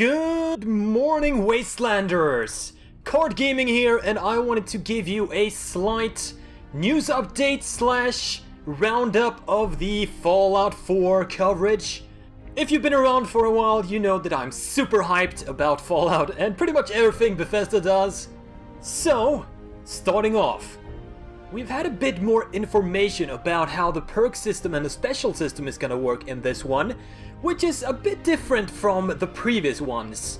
Good morning, Wastelanders! Card Gaming here, and I wanted to give you a slight news update slash roundup of the Fallout 4 coverage. If you've been around for a while, you know that I'm super hyped about Fallout and pretty much everything Bethesda does. So, starting off, we've had a bit more information about how the perk system and the special system is gonna work in this one, which is a bit different from the previous ones.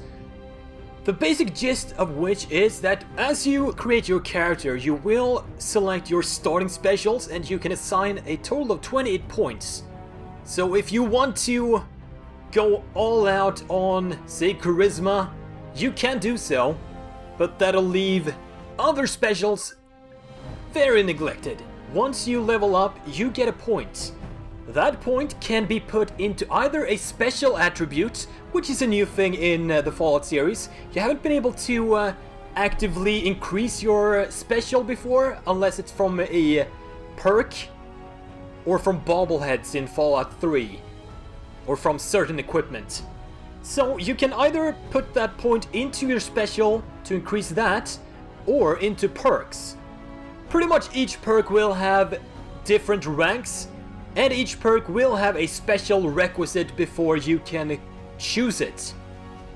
The basic gist of which is that as you create your character, you will select your starting specials and you can assign a total of 28 points. So if you want to go all out on, say, charisma, you can do so, but that'll leave other specials very neglected. Once you level up, you get a point. That point can be put into either a special attribute, which is a new thing in the Fallout series. You haven't been able to actively increase your special before, unless it's from a perk, or from bobbleheads in Fallout 3, or from certain equipment. So you can either put that point into your special to increase that, or into perks. Pretty much each perk will have different ranks, and each perk will have a special requisite before you can choose it.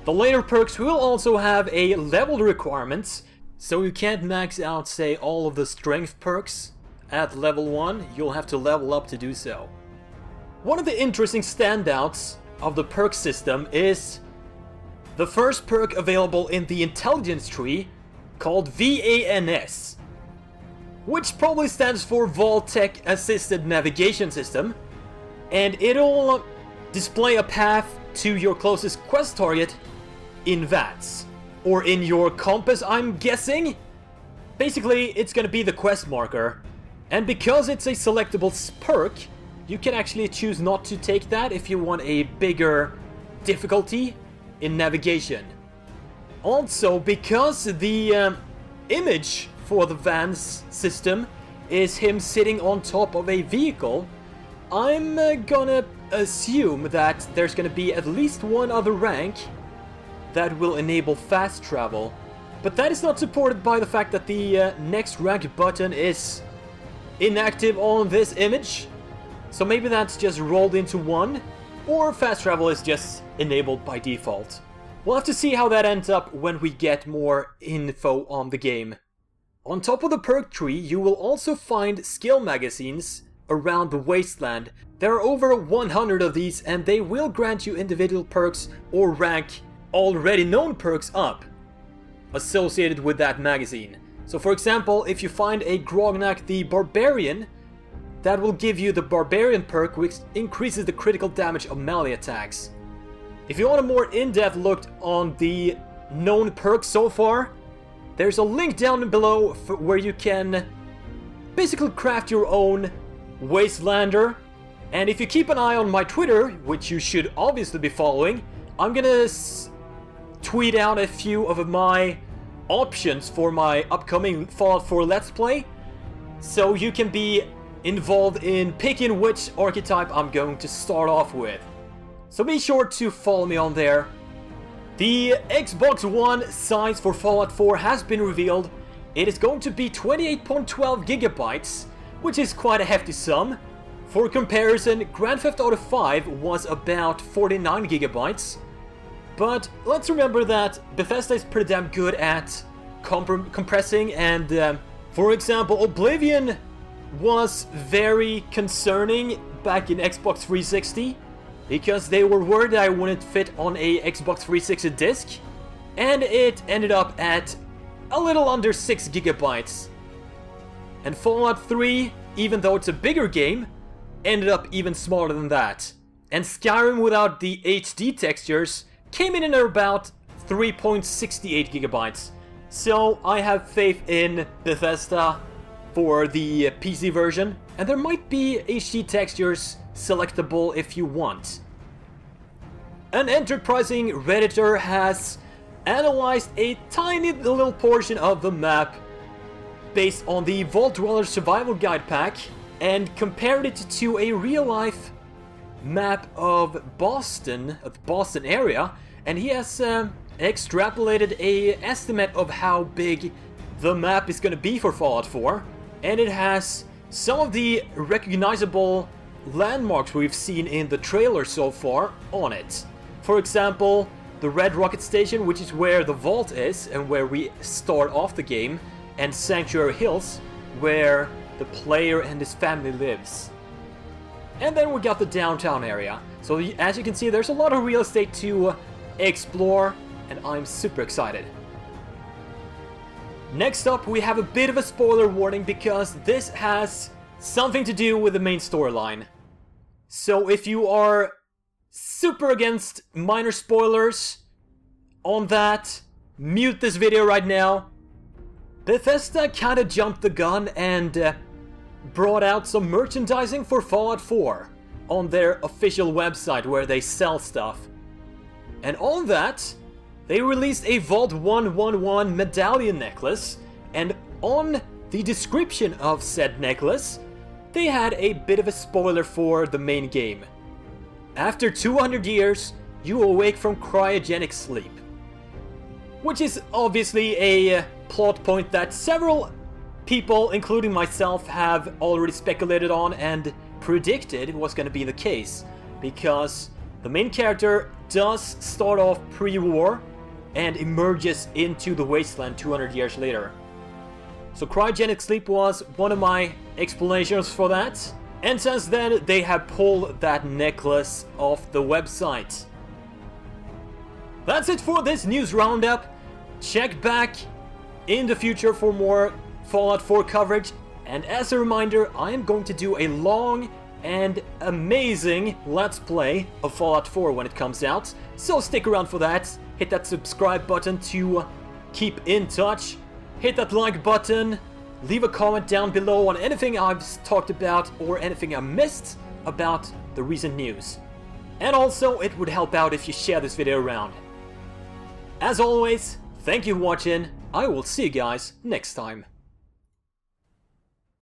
The later perks will also have a level requirement, so you can't max out, say, all of the strength perks at level 1, you'll have to level up to do so. One of the interesting standouts of the perk system is the first perk available in the intelligence tree, called VANS. Which probably stands for Vault-Tec Assisted Navigation System, and it'll display a path to your closest quest target in VATS, or in your compass, I'm guessing. Basically, it's gonna be the quest marker, and because it's a selectable perk, you can actually choose not to take that if you want a bigger difficulty in navigation. Also, because the image for the Vans system is him sitting on top of a vehicle, I'm gonna assume that there's gonna be at least one other rank that will enable fast travel. But that is not supported by the fact that the next rank button is inactive on this image. So maybe that's just rolled into one, or fast travel is just enabled by default. We'll have to see how that ends up when we get more info on the game. On top of the perk tree, you will also find skill magazines around the wasteland. There are over 100 of these, and they will grant you individual perks or rank already known perks up associated with that magazine. So for example, if you find a Grognak the Barbarian, that will give you the Barbarian perk, which increases the critical damage of melee attacks. If you want a more in-depth look on the known perks so far, there's a link down below where you can basically craft your own Wastelander. And if you keep an eye on my Twitter, which you should obviously be following, I'm gonna tweet out a few of my options for my upcoming Fallout 4 Let's Play, so you can be involved in picking which archetype I'm going to start off with. So be sure to follow me on there. The Xbox One size for Fallout 4 has been revealed. It is going to be 28.12 gigabytes, which is quite a hefty sum. For comparison, Grand Theft Auto 5 was about 49 gigabytes. But let's remember that Bethesda is pretty damn good at compressing, and for example, Oblivion was very concerning back in Xbox 360. Because they were worried that I wouldn't fit on a Xbox 360 disc, and it ended up at a little under 6 gigabytes. And Fallout 3, even though it's a bigger game, ended up even smaller than that. And Skyrim without the HD textures came in at about 3.68 gigabytes. So I have faith in Bethesda for the PC version, and there might be HD textures selectable if you want. An enterprising Redditor has analyzed a tiny little portion of the map based on the Vault Dweller Survival Guide pack and compared it to a real-life map of Boston, of the Boston area, and he has extrapolated a estimate of how big the map is gonna be for Fallout 4, and it has some of the recognizable landmarks we've seen in the trailer so far on it. For example, the Red Rocket Station, which is where the vault is and where we start off the game, and Sanctuary Hills, where the player and his family lives. And then we got the downtown area. So as you can see, there's a lot of real estate to explore, and I'm super excited. Next up, we have a bit of a spoiler warning because this has something to do with the main storyline. So if you are super against minor spoilers on that, mute this video right now. Bethesda kinda jumped the gun and brought out some merchandising for Fallout 4 on their official website where they sell stuff. And on that, they released a Vault 111 medallion necklace, and on the description of said necklace, they had a bit of a spoiler for the main game. After 200 years, you awake from cryogenic sleep. Which is obviously a plot point that several people, including myself, have already speculated on and predicted was going to be the case. Because the main character does start off pre-war and emerges into the wasteland 200 years later. So cryogenic sleep was one of my explanations for that. And since then, they have pulled that necklace off the website. That's it for this news roundup. Check back in the future for more Fallout 4 coverage. And as a reminder, I am going to do a long and amazing Let's Play of Fallout 4 when it comes out. So stick around for that. Hit that subscribe button to keep in touch. Hit that like button. Leave a comment down below on anything I've talked about or anything I missed about the recent news. And also, it would help out if you share this video around. As always, thank you for watching. I will see you guys next time.